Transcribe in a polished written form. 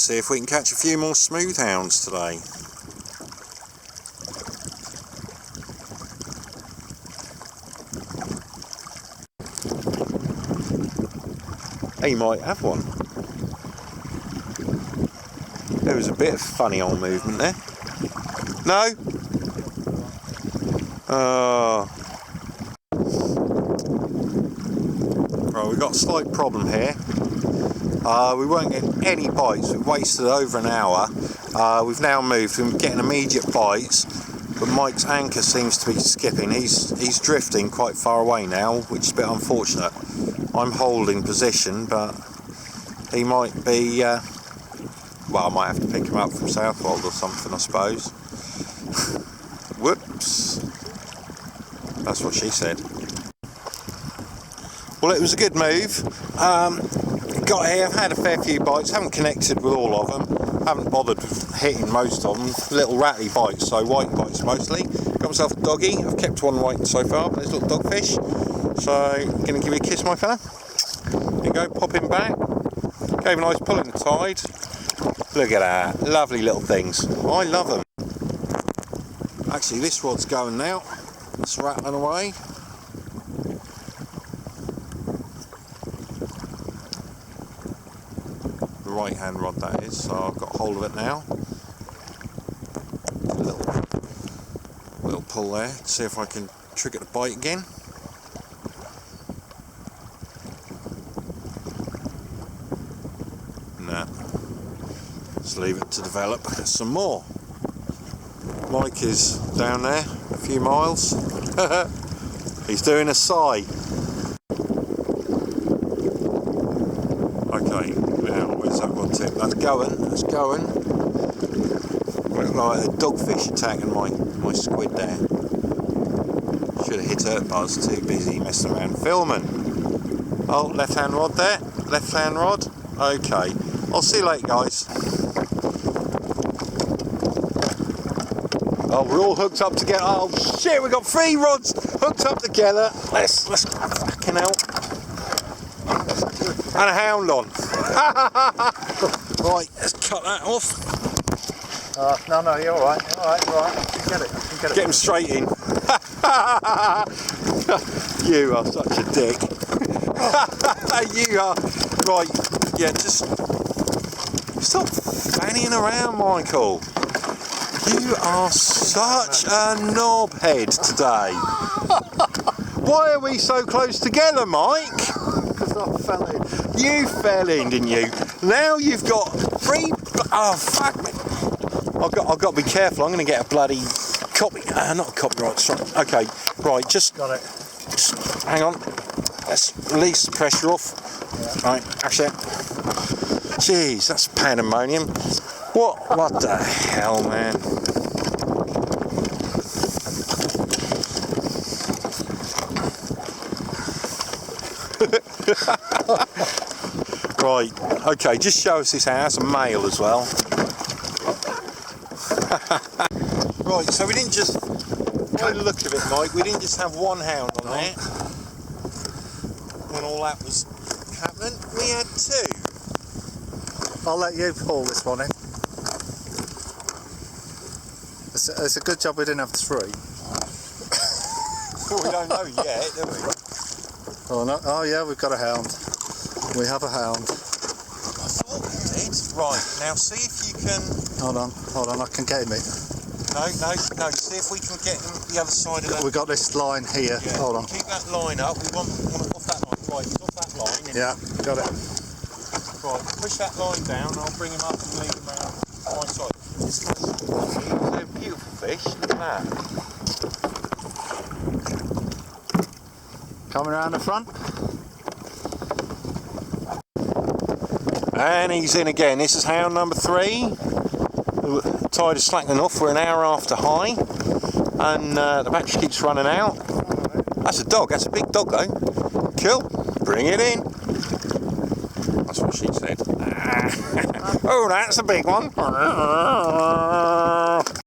see if we can catch a few more smooth hounds today. He might have one. There was a bit of funny old movement there. No? Oh. Right, we've got a slight problem here. We weren't getting any bites. We've wasted over an hour. We've now moved. We're getting immediate bites, but Mike's anchor seems to be skipping. He's drifting quite far away now, which is a bit unfortunate. I'm holding position, but he might be, well, I might have to pick him up from Southwold or something, I suppose. Whoops. That's what she said. Well, it was a good move. Got here, I've had a fair few bites, haven't connected with all of them, haven't bothered hitting most of them. Little ratty bites, so white bites mostly. Got myself a doggy. I've kept one white so far, but there's little dogfish. So, going to give you a kiss, my fella. There you go, pop him back. Gave a nice pull in the tide. Look at that, lovely little things. I love them. Actually, this rod's going now. It's rattling away. The right hand rod that is, so I've got hold of it now. Little pull there, see if I can trigger the bite again. Nah, let's leave it to develop some more. Mike is down there, a few miles. He's doing a sigh. Okay, now where's that one tip? That's going, that's going. Looks like a dogfish attacking my squid there. Should have hit her buzz, too busy messing around filming. Oh, left hand rod there, left hand rod. Okay, I'll see you later, guys. Oh, we're all hooked up together. Oh shit, we've got 3 rods hooked up together. Let's fucking hell. And a hound on. Right, let's cut that off. No, you're alright, you're alright. I can get it. Get him straight in. You are such a dick. You are. Right, yeah, just stop fanning around, Michael. You are such a knobhead today. Why are we so close together, Mike? Because I fell in. You fell in, didn't you? Now you've got 3... Oh, fuck me. I've got to be careful. I'm going to get a bloody copy... not a copyright strike. Okay, right, just... Got it. Just hang on. Let's release the pressure off. Yeah. Right, that's it. Jeez, that's pandemonium. What the hell, man? Right, okay, just show us this house, a male as well. Right, so we didn't just, by the look of it, Mike, we didn't just have one hound on there when all that was happening, we had 2. I'll let you pull this one in. It's a good job we didn't have 3. Well, we don't know yet, do we? Oh, no. Oh yeah, we've got a hound. We have a hound. I thought we did. Right, now see if you can... Hold on, I can get him in. No, see if we can get him the other side of that. We've got this line here, yeah. Hold on. Keep that line up, we want off that line. Right, he's off that line. Yeah, got it. Right, push that line down, I'll bring him up and lead him around my side. They're beautiful fish, look at that. Coming around the front. And he's in again. This is hound number 3. The tide is slackening off. We're an hour after high. And the battery keeps running out. That's a dog. That's a big dog though. Cool. Bring it in. That's what she said. Oh, that's a big one.